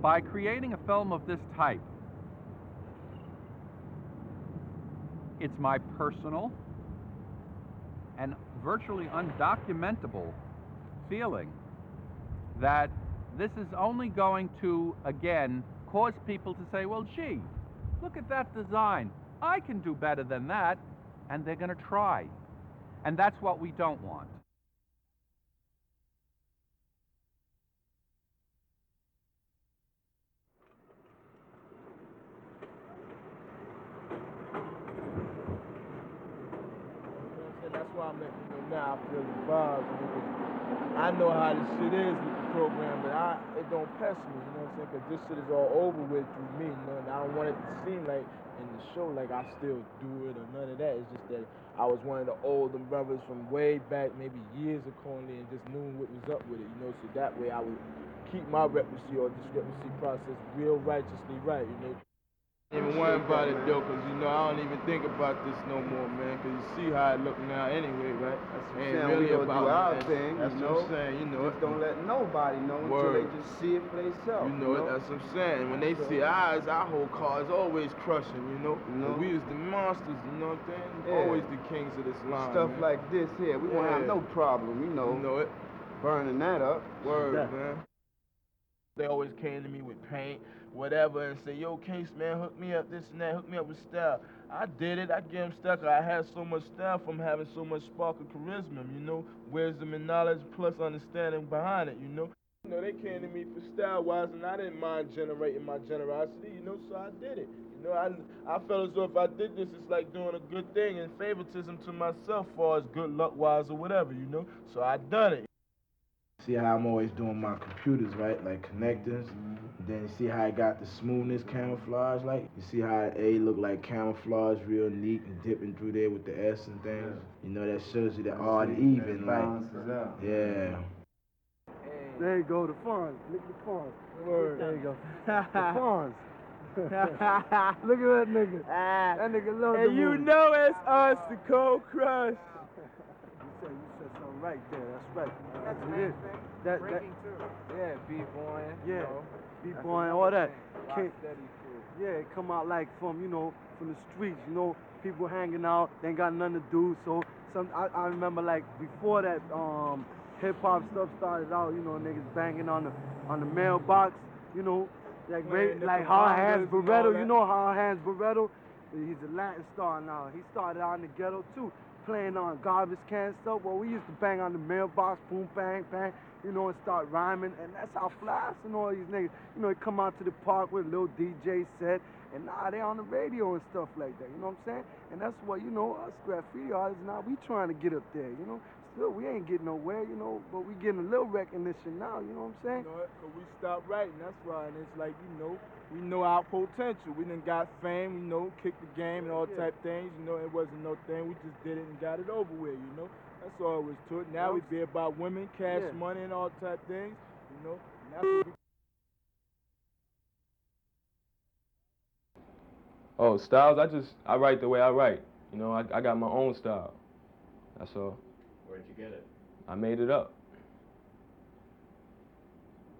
By creating a film of this type, it's my personal and virtually undocumentable feeling that this is only going to, again, cause people to say, well, gee, look at that design. I can do better than that. And they're going to try. And that's what we don't want. That's why I'm letting you know now. I feel the vibes. Because I know how this shit is with the program, but it don't pest me, you know what I'm saying? Because this shit is all over with through me, you know, and I don't want it to seem like in the show like I still do it or none of that. It's just that I was one of the older brothers from way back, maybe years accordingly, and just knew what was up with it, you know, so that way I would keep my reputancy or discrepancy process real righteously right, you know. Even worry about it though, cause you know I don't even think about this no more, man. Cause you see how it look now anyway, right? That's what I'm Ain't saying. really We gonna about do our that. thing, That's you what know. I'm saying. You know Just it. don't let nobody know until they just see it for themselves. You know it. That's what I'm saying. When they see ours, our whole car is always crushing. You know. We was the monsters. You know what I'm saying? Yeah. Always the kings of this line. Stuff man. like this here, we won't have no problem. You know it. Burning that up. Word, man. They always came to me with paint, whatever, and say, yo, Case, man, hook me up this and that, hook me up with style. I did it. I gave him style. I had so much style from having so much spark of charisma, you know, wisdom and knowledge plus understanding behind it, you know. You know, they came to me for style-wise, and I didn't mind generating my generosity, you know, so I did it. You know, I felt as though if I did this, it's like doing a good thing and favoritism to myself as far as good luck-wise or whatever, you know. So I done it. See how I'm always doing my computers, right? Like connectors. Then you see how I got the smoothness camouflage, like you see how A look like camouflage, real neat and dipping through there with the S and things. You know that shows you that odd and even, like yeah. There you go, the fawns. Look at the fawns. Word. There you go. The fawns. Look at that nigga. That nigga loves the And you movie. know it's us, the Cold Crush. You said something right there. That's right. That's it. That, yeah, B-boy. Yeah, B-boy, all that. Yeah, it come out like from, from the streets, people hanging out, they ain't got nothing to do. So I remember like before that hip hop stuff started out, niggas banging on the mailbox, like Hard Hands Barretto, Hard Hands Barretto. He's a Latin star now. He started out in the ghetto too, playing on garbage can stuff. Well, we used to bang on the mailbox, boom, bang, bang, and start rhyming. And that's how Flash and all these niggas, they come out to the park with a little DJ set, and now they on the radio and stuff like that, you know what I'm saying? And that's what, us graffiti artists now, we trying to get up there, Still, we ain't getting nowhere, but we getting a little recognition now, you know what I'm saying? Cause we stopped writing, that's why, and it's like, we know our potential. We done got fame, kicked the game and all type things, it wasn't no thing. We just did it and got it over with, That's all it was to it. Now we be about women, cash money and all type things, And that's what we... Oh, styles, I write the way I write. I got my own style. That's all. Where'd you get it? I made it up.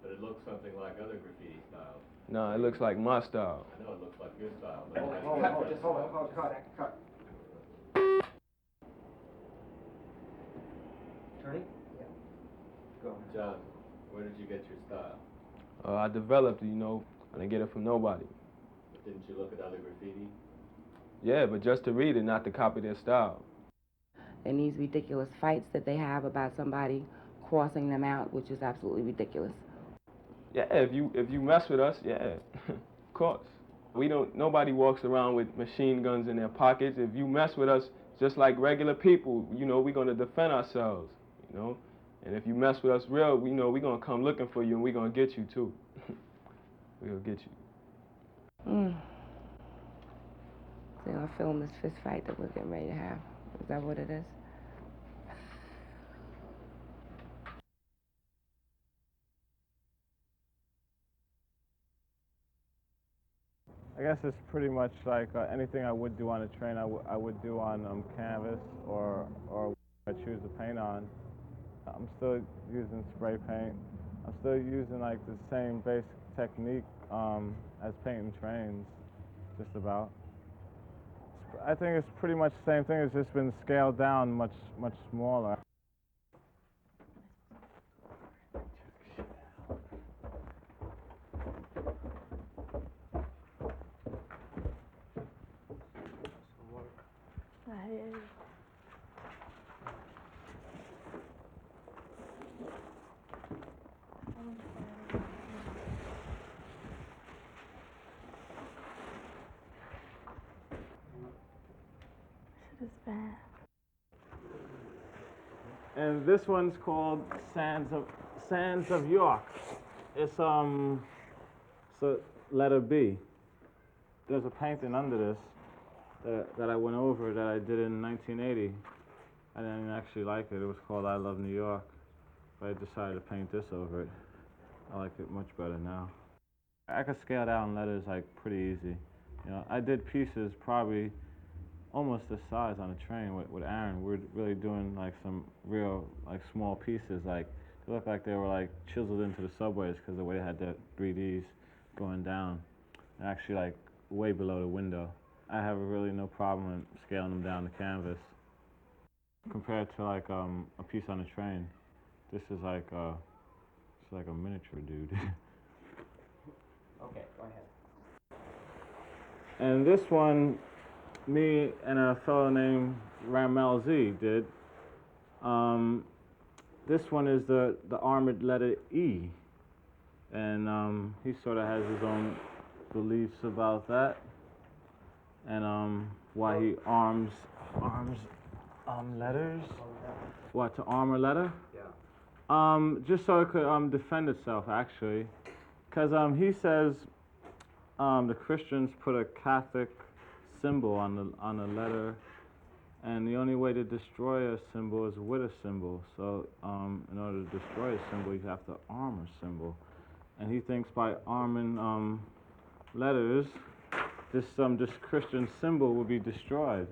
But it looks something like other graffiti styles. No, it looks like my style. I know it looks like your style. Cut. Ready? Yeah. Go. John, where did you get your style? I developed it, I didn't get it from nobody. But didn't you look at other graffiti? Yeah, but just to read it, not to copy their style. And these ridiculous fights that they have about somebody crossing them out, which is absolutely ridiculous. Yeah, if you mess with us, yeah, of course. Nobody walks around with machine guns in their pockets. If you mess with us, just like regular people, we're gonna defend ourselves, And if you mess with us real, we're gonna come looking for you and we're gonna get you too. We're gonna get you. So I film this fist fight that we're getting ready to have. Is that what it is? I guess it's pretty much like anything I would do on a train, I would do on canvas or I choose to paint on. I'm still using spray paint. I'm still using like the same basic technique as painting trains, just about. I think it's pretty much the same thing. It's just been scaled down much smaller. Shit is bad. And this one's called Sands of York. It's a letter B. There's a painting under this that I went over that I did in 1980. I didn't actually like it. It was called I Love New York. But I decided to paint this over it. I like it much better now. I could scale down letters like pretty easy. You know, I did pieces probably almost this size on a train with Aaron. We're really doing like some real like small pieces. Like they look like they were like chiseled into the subways because the way they had the 3Ds going down, and actually like way below the window. I have really no problem in scaling them down to canvas. Compared to like a piece on a train, this is like it's like a miniature dude. Okay, go ahead. And this one, me and a fellow named Ramel Z did. This one is the armored letter E, and he sort of has his own beliefs about that, and why he arms letters. What, to arm a letter? Yeah. Just so it could defend itself, actually, because he says the Christians put a Catholic symbol on the letter, and the only way to destroy a symbol is with a symbol. So in order to destroy a symbol, you have to arm a symbol, and he thinks by arming letters, this Christian symbol will be destroyed.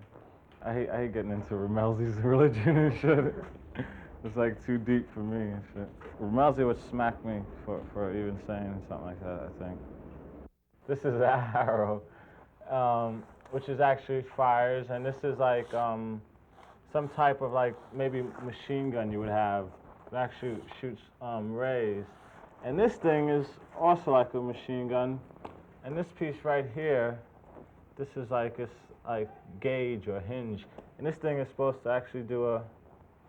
I hate getting into Ramelzi's religion and shit. It's like too deep for me and shit. Ramelzi would smack me for even saying something like that, I think. This is an arrow, which is actually fires, and this is like some type of like maybe machine gun you would have. It actually shoots rays. And this thing is also like a machine gun. And this piece right here, this is like this like gauge or hinge. And this thing is supposed to actually do a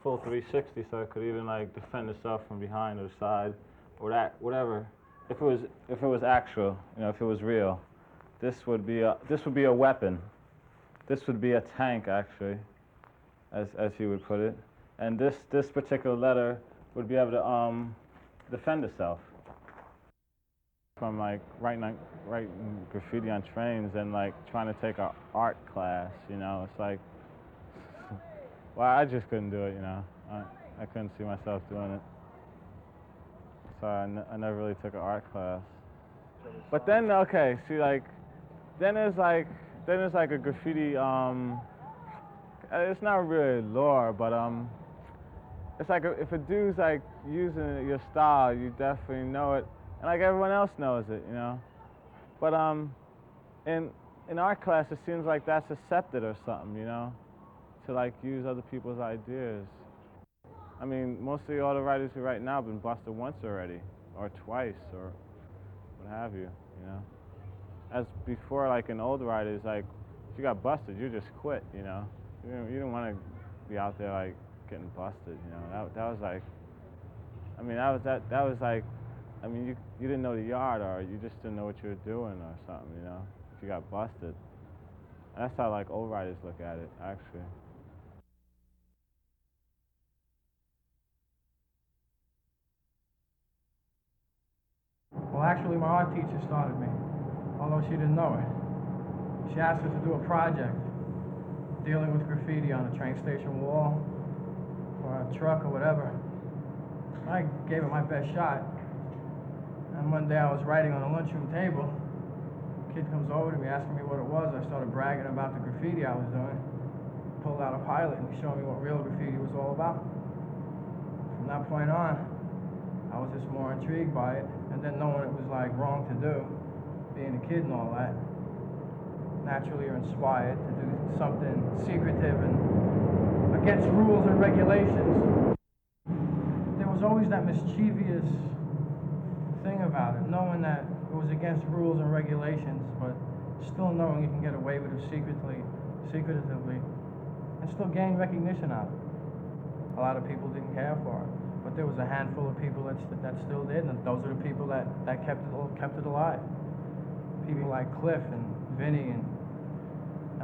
full 360, so it could even like defend itself from behind or side or that whatever. If it was actual, you know, if it was real, this would be a weapon. This would be a tank, actually, as he would put it. And this particular letter would be able to defend itself from like writing graffiti on trains and like trying to take an art class. You know, it's like, well, I just couldn't do it. You know, I couldn't see myself doing it. So I never really took an art class. But then, okay, see, like, then there's like a graffiti, it's not really lore, but it's like if a dude's like using your style, you definitely know it, and like everyone else knows it, you know. But in art class, it seems like that's accepted or something, you know, to like use other people's ideas. I mean, mostly all the writers who write now have been busted once already, or twice, or what have you, you know. As before, like in old writers, like if you got busted, you just quit, you know. You didn't want to be out there like getting busted, you know. That was like, I mean, that was like, I mean, you didn't know the yard, or you just didn't know what you were doing, or something, you know. If you got busted, and that's how like old writers look at it, actually. Well, actually, my art teacher started me, although she didn't know it. She asked us to do a project dealing with graffiti on a train station wall or a truck or whatever. I gave it my best shot. And one day I was writing on a lunchroom table. A kid comes over to me asking me what it was. I started bragging about the graffiti I was doing. Pulled out a pilot and he showed me what real graffiti was all about. From that point on, I was just more intrigued by it. and then knowing it was like wrong to do, being a kid and all that, naturally you're inspired to do something secretive and against rules and regulations. There was always that mischievous thing about it, knowing that it was against rules and regulations, but still knowing you can get away with it secretively, and still gain recognition out of it. A lot of people didn't care for it, but there was a handful of people that still did, and those are the people that kept it alive. People like Cliff and Vinny and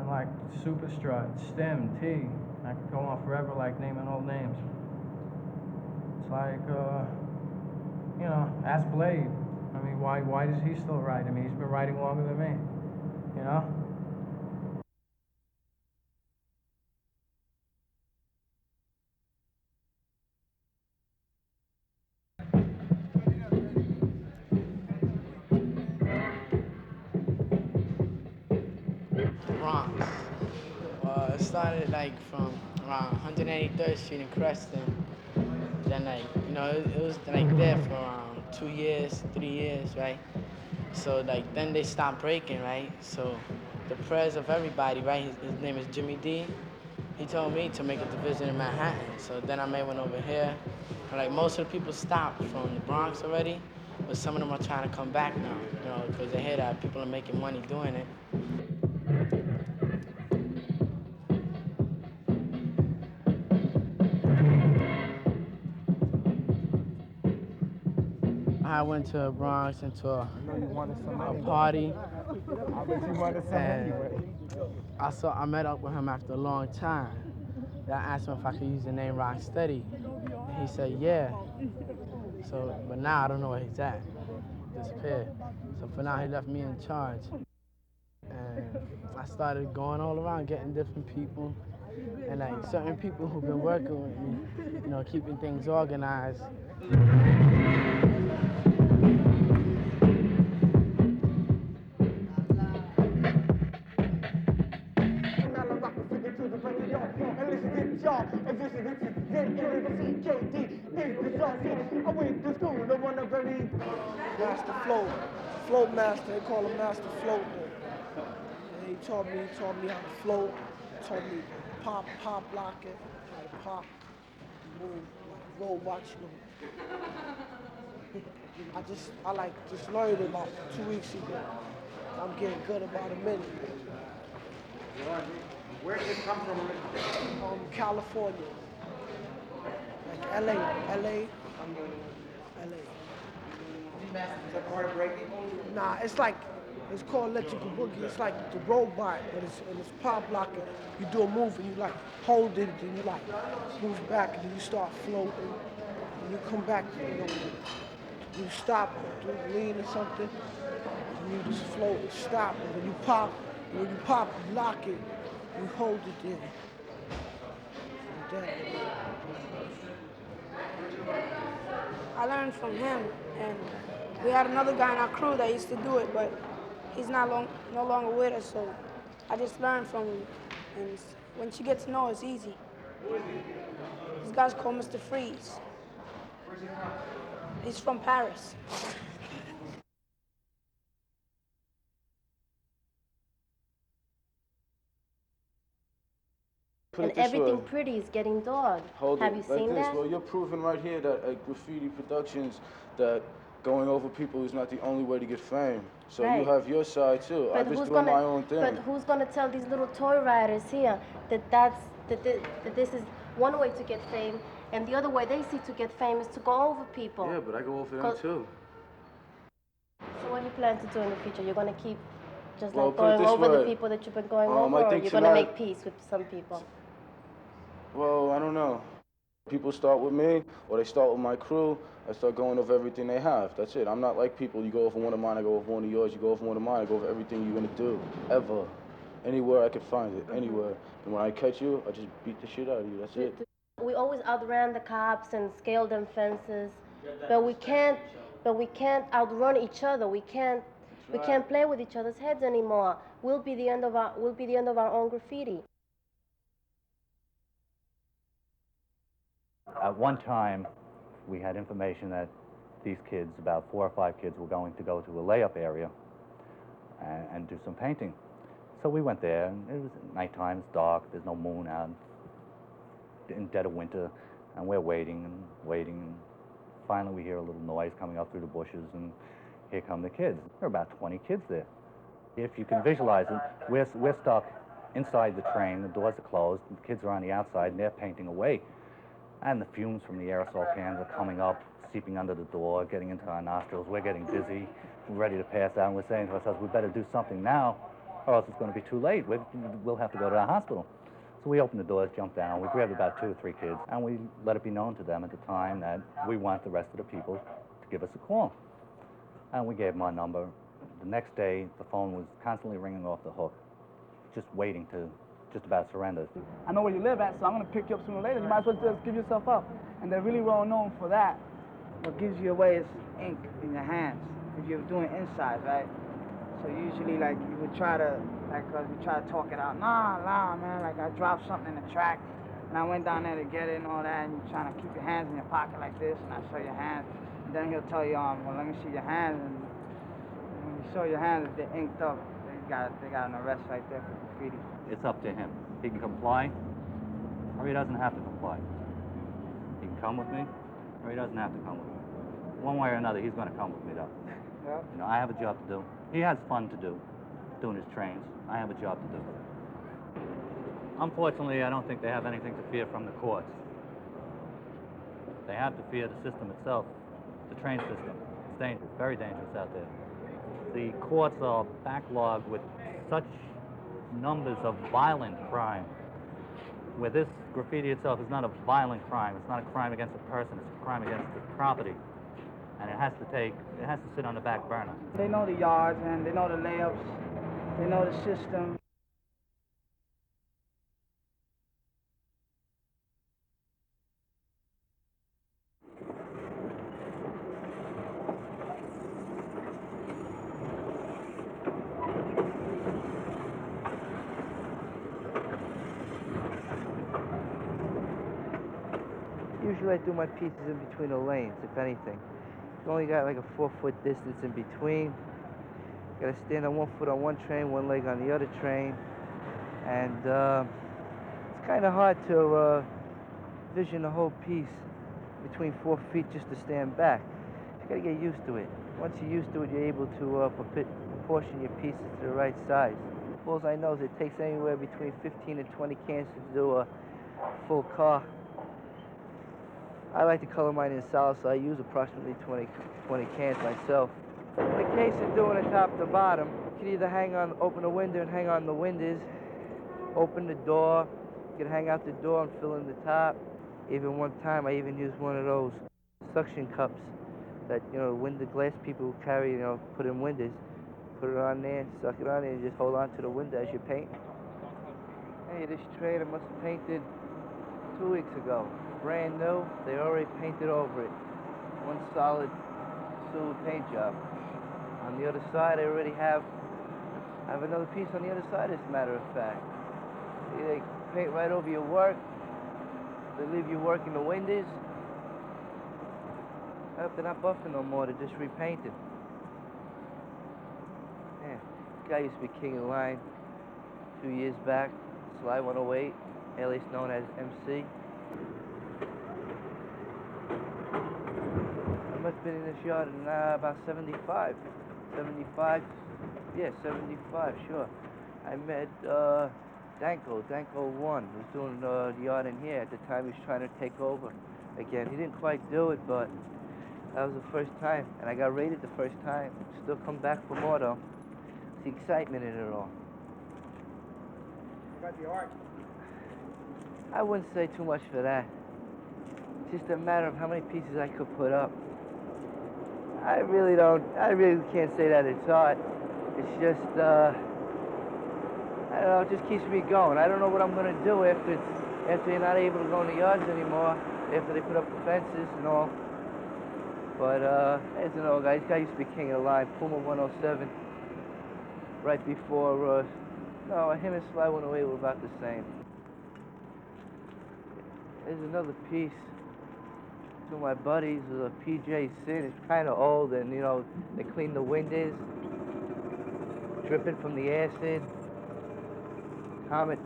like Superstrut, Stem, T. I could go on forever, like naming old names. It's like, you know, ask Blade. I mean, why does he still write? I mean, he's been writing longer than me, you know? Bronx. It started like from around 183rd Street in Creston. Then like, you know, it was like there for around 2 years, 3 years, right? So like then they stopped breaking, right? So the prez of everybody, right? His name is Jimmy D. He told me to make a division in Manhattan. So then I made one over here. And like most of the people stopped from the Bronx already, but some of them are trying to come back now, you know, because they hear that people are making money doing it. I went to the Bronx into a party, and I met up with him after a long time. I asked him if I could use the name Rocksteady, and he said yeah. So, but now I don't know where he's at. Disappeared. So for now he left me in charge, and I started going all around getting different people, and like certain people who've been working with me, you know, keeping things organized. I went to school, the one that really Master Float Master, they call him Master Float. And he taught me how to float, taught me pop lock it, how to pop, move, like robots, you know. I just learned it about 2 weeks ago. I'm getting good about a minute. Where did it come from originally? California. Like LA. Is that part of breaking? Nah, it's called electrical boogie. It's like the robot, but it's pop locking. You do a move and you like hold it, and you like move back, and then you start floating. And you come back, you know, you stop, do lean or something, and you just float and stop. And when you pop, you lock it, you hold it there. I learned from him, and we had another guy in our crew that used to do it, but he's no longer with us, so I just learned from him. And once you get to know, it's easy. This guy's called Mr. Freeze. Where's he from? He's from Paris. And everything pretty is getting dulled. Have you seen that? Well, you're proving right here that at Graffiti Productions that going over people is not the only way to get fame. So Right. you have your side too. I'm just doing my own thing. But who's gonna tell these little toy riders here that this is one way to get fame, and the other way they see to get fame is to go over people? Yeah, but I go over them too. So what do you plan to do in the future? You're gonna keep just Well, like put it going this over the way. people that you've been going I over, or think you're gonna tonight- make peace with some people? Well, I don't know. People start with me, or they start with my crew. I start going over everything they have. That's it. I'm not like people. You go over one of mine, I go over one of yours. You go over one of mine, I go over everything you're gonna do, ever. Anywhere I can find it, anywhere. And when I catch you, I just beat the shit out of you. That's it. We always outran the cops and scaled them fences, but we can't outrun each other. We can't play with each other's heads anymore. We'll be the end of our own graffiti. At one time, we had information that these kids, about 4 or 5 kids, were going to go to a layup area and do some painting. So we went there, and it was nighttime, it's dark, there's no moon out, in dead of winter, and we're waiting and waiting, and finally we hear a little noise coming up through the bushes, and here come the kids. There are about 20 kids there. If you can visualize it, we're stuck inside the train, the doors are closed, the kids are on the outside, and they're painting away. And the fumes from the aerosol cans are coming up, seeping under the door, getting into our nostrils. We're getting dizzy, we're ready to pass out, and we're saying to ourselves, we better do something now, or else it's going to be too late. We'll have to go to the hospital. So we opened the doors, jumped down, we grabbed about 2 or 3 kids, and we let it be known to them at the time that we want the rest of the people to give us a call. And we gave them our number. The next day, the phone was constantly ringing off the hook, just waiting to just about surrender. I know where you live at, so I'm going to pick you up sooner or later. You might as well just give yourself up. And they're really well known for that. What gives you away is ink in your hands, because you're doing inside, right? So usually, like, you would try to, we try to talk it out. Nah, man, like, I dropped something in the track, and I went down there to get it and all that, and you're trying to keep your hands in your pocket like this, and I show your hands, and then he'll tell you, well, let me see your hands, and when you show your hands, if they're inked up, they got an arrest right there for graffiti. It's up to him. He can comply, or he doesn't have to comply. He can come with me, or he doesn't have to come with me. One way or another, he's going to come with me, though. Yeah. You know, I have a job to do. He has fun to do, doing his trains. I have a job to do. Unfortunately, I don't think they have anything to fear from the courts. They have to fear the system itself, the train system. It's dangerous, very dangerous out there. The courts are backlogged with such numbers of violent crime, where this graffiti itself is not a violent crime. It's not a crime against a person. It's a crime against the property. And it has to sit on the back burner. They know the yards, and they know the layups, they know the system. Usually I do my pieces in between the lanes, if anything. You only got like a 4-foot distance in between. You gotta stand on 1 foot on one train, 1 leg on the other train. And it's kind of hard to vision the whole piece between 4 feet just to stand back. You gotta get used to it. Once you're used to it, you're able to proportion your pieces to the right size. All I know is it takes anywhere between 15 and 20 cans to do a full car. I like to color mine in solid, so I use approximately 20 cans myself. In the case of doing it top to bottom, you can either open the window and hang on the windows, open the door, you can hang out the door and fill in the top. Even one time, I even used one of those suction cups that, window glass people carry, put in windows. Put it on there, suck it on there, and just hold on to the window as you paint. Hey, this train I must have painted 2 weeks ago. Brand new, they already painted over it. One solid silver paint job. On the other side, I already have another piece on the other side, as a matter of fact. They paint right over your work. They leave you working the windows. They're not buffing no more, they're just repainted. Yeah, this guy used to be king of the line 2 years back. Sly 108, alias known as MC. I must have been in this yard in about 75. 75, yeah, 75, sure. I met Danko 1, who was doing the yard in here. At the time, he was trying to take over again. He didn't quite do it, but that was the first time. And I got rated the first time. Still come back for more, though. It's the excitement in it all. You got the art. I wouldn't say too much for that. It's just a matter of how many pieces I could put up. I really can't say that it's art. It's just, I don't know, it just keeps me going. I don't know what I'm gonna do after you're not able to go in the yards anymore, after they put up the fences and all. But, as you know, guys, this guy used to be king of the line, Puma 107. Right before, no, him and Sly 108 were about the same. There's another piece. Two of my buddies with a PJ Sin. It's kind of old, and you know they clean the windows, dripping from the acid. Comet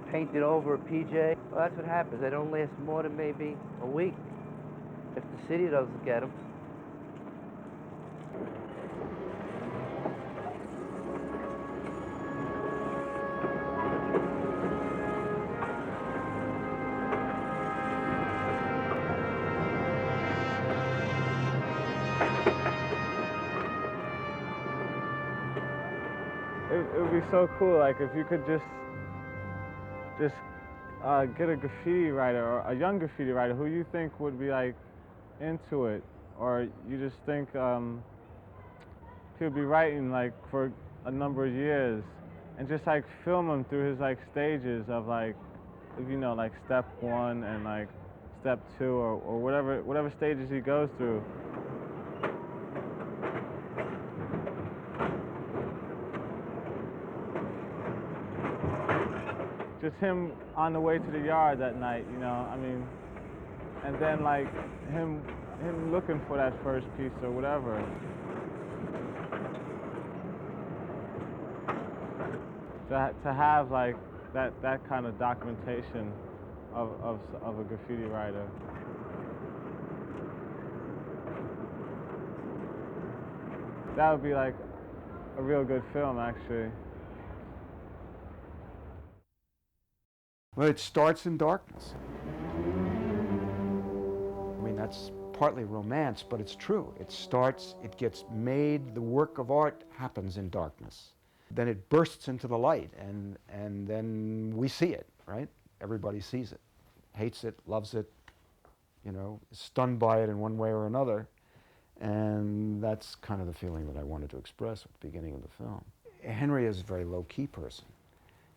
painted over a PJ. Well, that's what happens. They don't last more than maybe a week if the city doesn't get them. It would be so cool, like if you could just get a graffiti writer or a young graffiti writer who you think would be like into it, or you just think he'll be writing like for a number of years, and just like film him through his like stages of like, you know, like step 1 and like step 2 or whatever stages he goes through. Just him on the way to the yard that night, you know, I mean, and then like him looking for that first piece or whatever. To have like that kind of documentation of a graffiti writer. That would be like a real good film, actually. Well, it starts in darkness. I mean, that's partly romance, but it's true. It starts, it gets made, the work of art happens in darkness. Then it bursts into the light, and then we see it, right? Everybody sees it, hates it, loves it, you know, is stunned by it in one way or another. And that's kind of the feeling that I wanted to express at the beginning of the film. Henry is a very low-key person.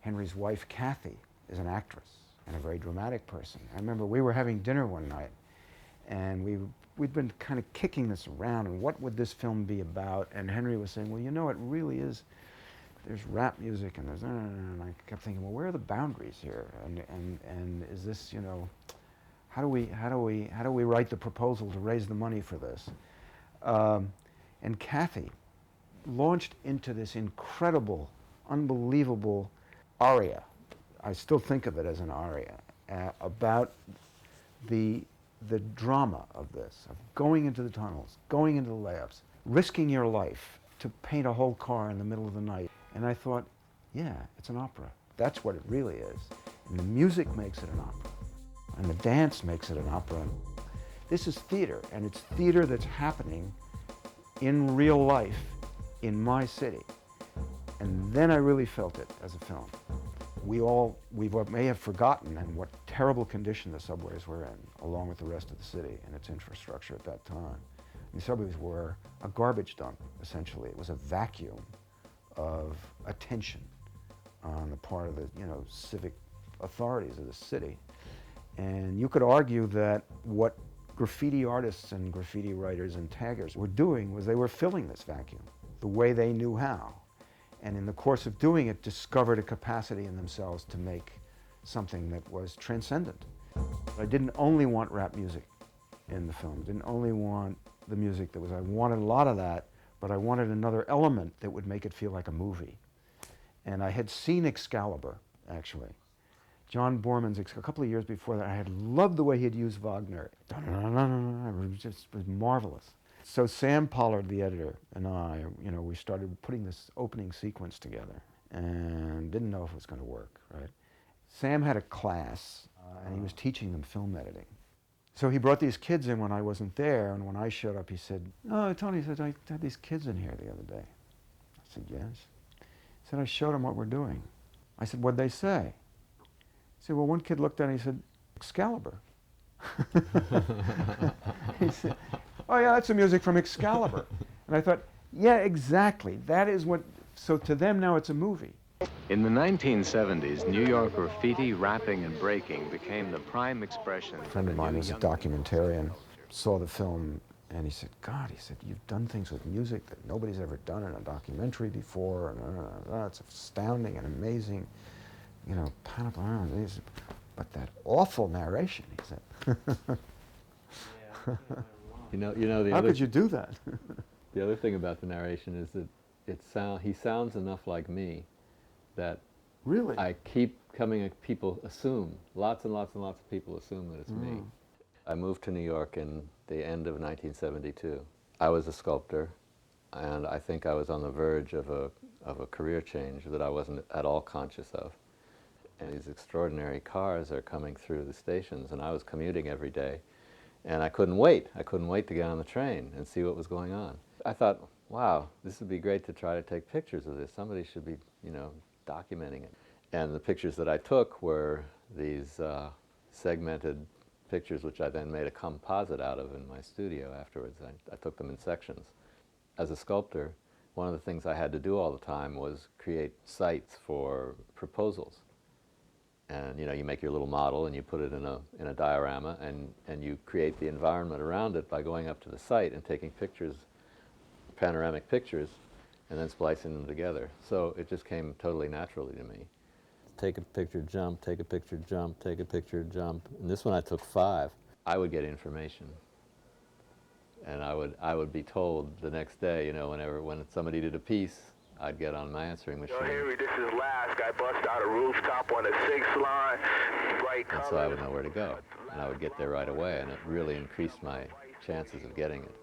Henry's wife, Kathy, is an actress and a very dramatic person. I remember we were having dinner one night, and we'd been kind of kicking this around, and what would this film be about? And Henry was saying, well, you know, it really is, there's rap music, and there's, and I kept thinking, well, where are the boundaries here? And is this, you know, how do we write the proposal to raise the money for this? And Kathy launched into this incredible, unbelievable aria. I still think of it as an aria, about the drama of this, of going into the tunnels, going into the layups, risking your life to paint a whole car in the middle of the night. And I thought, yeah, it's an opera. That's what it really is. And the music makes it an opera. And the dance makes it an opera. This is theater, and it's theater that's happening in real life in my city. And then I really felt it as a film. We may have forgotten and what terrible condition the subways were in, along with the rest of the city and its infrastructure at that time. The subways were a garbage dump, essentially. It was a vacuum of attention on the part of the, you know, civic authorities of the city. And you could argue that what graffiti artists and graffiti writers and taggers were doing was they were filling this vacuum the way they knew how. And in the course of doing it, discovered a capacity in themselves to make something that was transcendent. I didn't only want rap music in the film, didn't only want the music that was, I wanted a lot of that, but I wanted another element that would make it feel like a movie. And I had seen Excalibur, actually. John Borman's, a couple of years before that, I had loved the way he had used Wagner. It was marvelous. So Sam Pollard, the editor, and I, you know, we started putting this opening sequence together and didn't know if it was going to work, right? Sam had a class, and he was teaching them film editing. So he brought these kids in when I wasn't there, and when I showed up, he said, "Oh, Tony," he said, "I had these kids in here the other day." I said, "Yes." He said, "I showed them what we're doing." I said, "What'd they say?" He said, "Well, one kid looked at it and he said, Excalibur." He said, "Oh yeah, that's the music from Excalibur." And I thought, yeah, exactly. That is what, so to them now it's a movie. In the 1970s, New York graffiti, rapping, and breaking became the prime expression. A friend of mine was a documentarian, saw the film, and he said, "God," he said, "you've done things with music that nobody's ever done in a documentary before. And, it's astounding and amazing. You know, but that awful narration," he said. You know the How other could you do that? the other thing about the narration is that he sounds enough like me that really I keep coming. People assume lots and lots and lots of people assume that it's me. I moved to New York in the end of 1972. I was a sculptor, and I think I was on the verge of a career change that I wasn't at all conscious of. And these extraordinary cars are coming through the stations, and I was commuting every day, and I couldn't wait. I couldn't wait to get on the train and see what was going on. I thought, wow, this would be great to try to take pictures of this. Somebody should be, documenting it. And the pictures that I took were these segmented pictures, which I then made a composite out of in my studio afterwards. I took them in sections. As a sculptor, one of the things I had to do all the time was create sites for proposals. And you make your little model and you put it in a diorama, and you create the environment around it by going up to the site and taking pictures, panoramic pictures, and then splicing them together. So it just came totally naturally to me. Take a picture, jump, take a picture, jump, take a picture, jump. And this one I took 5. I would get information. And I would be told the next day, when somebody did a piece, I'd get on my answering machine. Yo, Henry, this is Last. I bust out a rooftop on the 6th line, bright colors. And so I would know where to go. And I would get there right away, and it really increased my chances of getting it.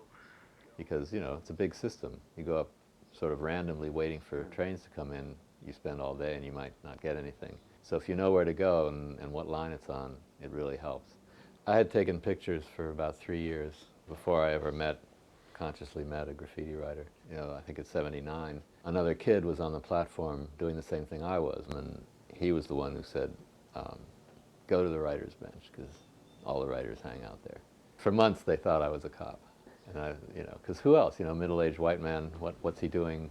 Because, it's a big system. You go up sort of randomly waiting for trains to come in, you spend all day and you might not get anything. So if you know where to go and what line it's on, it really helps. I had taken pictures for about 3 years before I ever consciously met a graffiti writer. I think at 79. Another kid was on the platform doing the same thing I was, and he was the one who said, go to the writer's bench, because all the writers hang out there. For months they thought I was a cop. And because who else? Middle-aged white man, what's he doing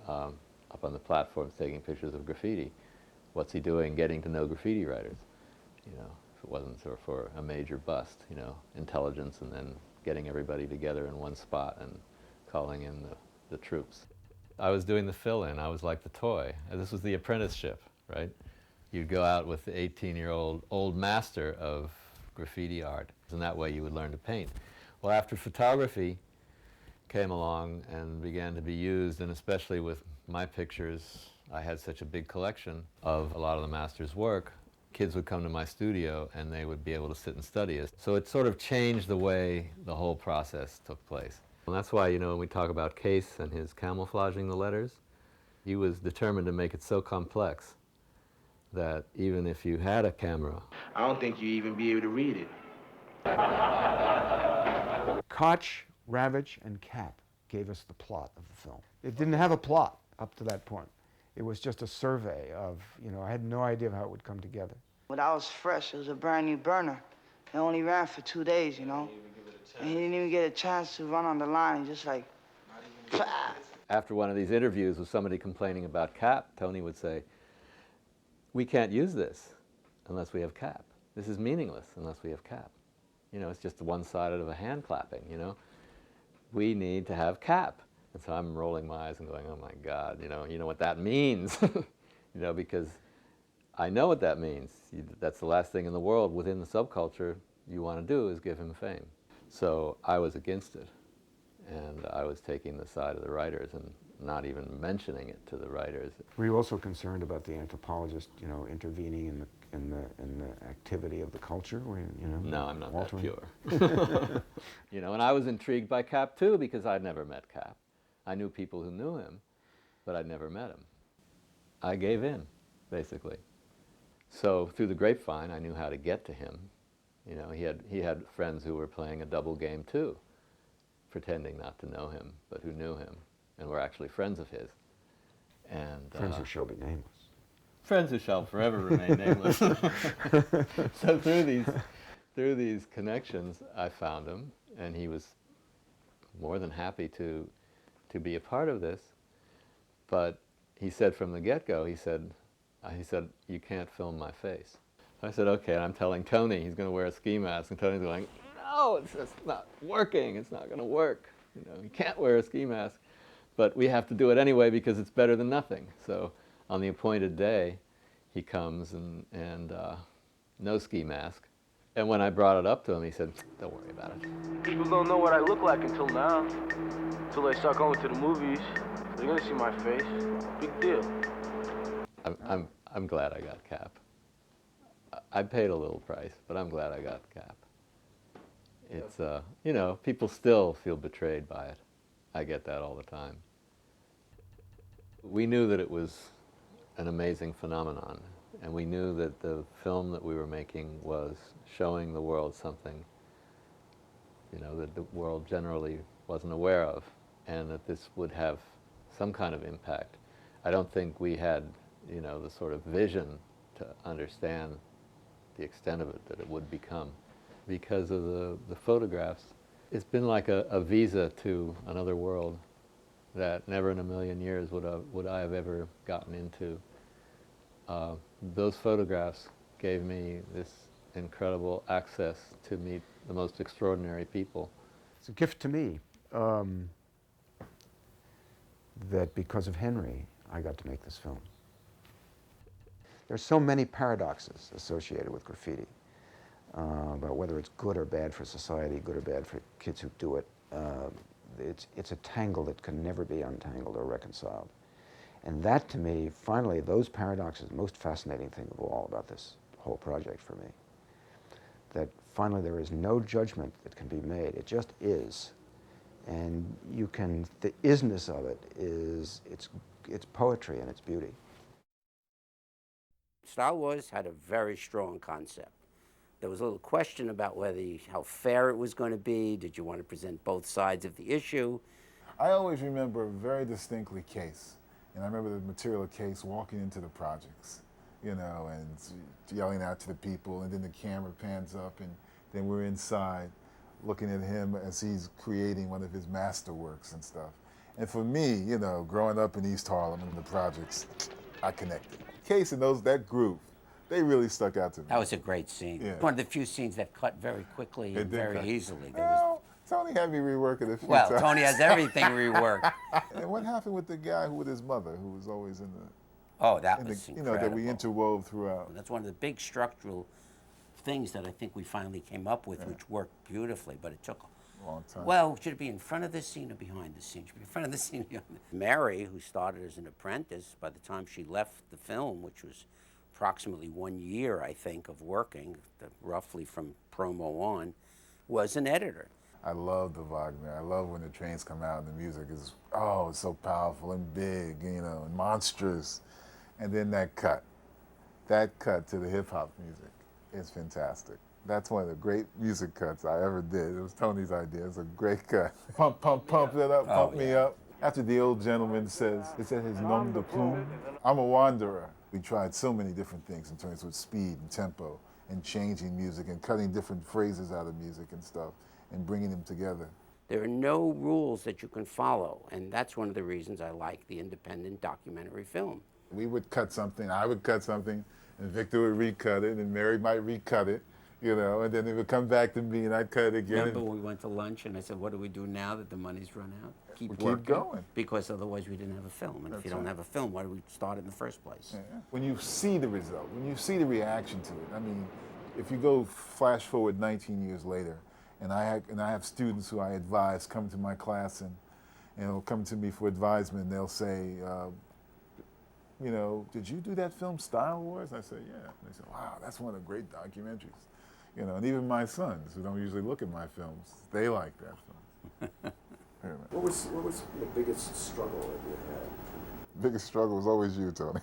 up on the platforms taking pictures of graffiti? What's he doing getting to know graffiti writers? If it wasn't sort of for a major bust, intelligence and then getting everybody together in one spot and calling in the troops. I was doing the fill-in. I was like the toy. And this was the apprenticeship, right? You'd go out with the 18-year-old old master of graffiti art, and that way you would learn to paint. Well, after photography came along and began to be used, and especially with my pictures, I had such a big collection of a lot of the master's work. Kids would come to my studio and they would be able to sit and study it. So it sort of changed the way the whole process took place. And that's why, when we talk about Case and his camouflaging the letters, he was determined to make it so complex that even if you had a camera, I don't think you even be able to read it. Koch, Ravitch, and Cap gave us the plot of the film. It didn't have a plot up to that point. It was just a survey of, I had no idea of how it would come together. When I was fresh, it was a brand new burner. It only ran for 2 days, And he didn't even get a chance to run on the line, just like, After one of these interviews with somebody complaining about Cap, Tony would say, we can't use this unless we have Cap. This is meaningless unless we have Cap. It's just one-sided of a hand clapping, We need to have Cap. And so I'm rolling my eyes and going, oh my God, you know what that means, because I know what that means. That's the last thing in the world within the subculture you want to do is give him fame. So I was against it, and I was taking the side of the writers and not even mentioning it to the writers. Were you also concerned about the anthropologist, intervening in the activity of the culture? No, I'm not altering? that pure. And I was intrigued by Cap too, because I'd never met Cap. I knew people who knew him, but I'd never met him. I gave in, basically. So through the grapevine, I knew how to get to him. He had friends who were playing a double game too, pretending not to know him, but who knew him and were actually friends of his. And friends who shall be nameless. Friends who shall forever remain nameless. So through these connections, I found him, and he was more than happy to be a part of this. But he said from the get-go, he said, you can't film my face. I said, okay, and I'm telling Tony he's going to wear a ski mask, and Tony's going, no, it's just not working, it's not going to work. You can't wear a ski mask. But we have to do it anyway because it's better than nothing. So on the appointed day, he comes and no ski mask, And when I brought it up to him, he said, don't worry about it. People don't know what I look like until now. Until they start going to the movies. They're gonna see my face. Big deal. I'm glad I got Cap. I paid a little price, but I'm glad I got Cap. It's, you know, people still feel betrayed by it. I get that all the time. We knew that it was an amazing phenomenon, and we knew that the film that we were making was showing the world something, you know, that the world generally wasn't aware of, and that this would have some kind of impact. I don't think we had, you know, the sort of vision to understand the extent of it that it would become. Because of the photographs, it's been like a visa to another world that never in a million years would I have ever gotten into. Those photographs gave me this incredible access to meet the most extraordinary people. It's a gift to me that because of Henry, I got to make this film. There's so many paradoxes associated with graffiti about whether it's good or bad for society, good or bad for kids who do it. It's a tangle that can never be untangled or reconciled. And that, to me, finally, those paradoxes, the most fascinating thing of all about this whole project for me. That finally there is no judgment that can be made. It just is. And you can, the isness of it is, it's poetry and it's beauty. Star Wars had a very strong concept. There was a little question about whether how fair it was going to be. Did you want to present both sides of the issue? I always remember very distinctly Case. And I remember the material of Case walking into the projects, you know, and yelling out to the people, and then the camera pans up, and then we're inside looking at him as he's creating one of his masterworks and stuff. And for me, you know, growing up in East Harlem in the projects, I connected. Case and that group, they really stuck out to me. That was a great scene. Yeah. One of the few scenes that cut very quickly and very easily. Well, Tony had me rework it a few times. Well, Tony has everything reworked. And what happened with the guy with his mother, who was always in the... Oh, that was incredible. You know, that we interwove throughout. That's one of the big structural things that I think we finally came up with, which worked beautifully, but it took a long time. Well, should it be in front of the scene or behind the scene? Should it be in front of the scene or behind the scene? Mary, who started as an apprentice, by the time she left the film, which was approximately 1 year, I think, of working, roughly from promo on, was an editor. I love the Wagner. I love when the trains come out and the music is, oh, it's so powerful and big, you know, and monstrous. And then that cut to the hip hop music is fantastic. That's one of the great music cuts I ever did. It was Tony's idea. It was a great cut. Pump, pump, pump it up, pump me up. After the old gentleman says, it said his nom de plume. I'm a wanderer. We tried so many different things in terms of speed and tempo and changing music and cutting different phrases out of music and stuff and bringing them together. There are no rules that you can follow, and that's one of the reasons I like the independent documentary film. We would cut something, I would cut something, and Victor would recut it, and Mary might recut it, you know, and then it would come back to me and I'd cut it again. Remember we went to lunch and I said, what do we do now that the money's run out? We Working, keep going. Because otherwise we didn't have a film, and That's if you don't right. have a film, why do we start in the first place? Yeah. When you see the result, when you see the reaction to it, I mean, if you go flash forward 19 years later, and I have students who I advise come to my class and they'll come to me for advisement, and they'll say, you know, did you do that film Style Wars? I say, yeah. And they say, wow, that's one of the great documentaries. You know, and even my sons, who don't usually look at my films, they like that film. What was the biggest struggle that you had? Biggest struggle was always you, Tony.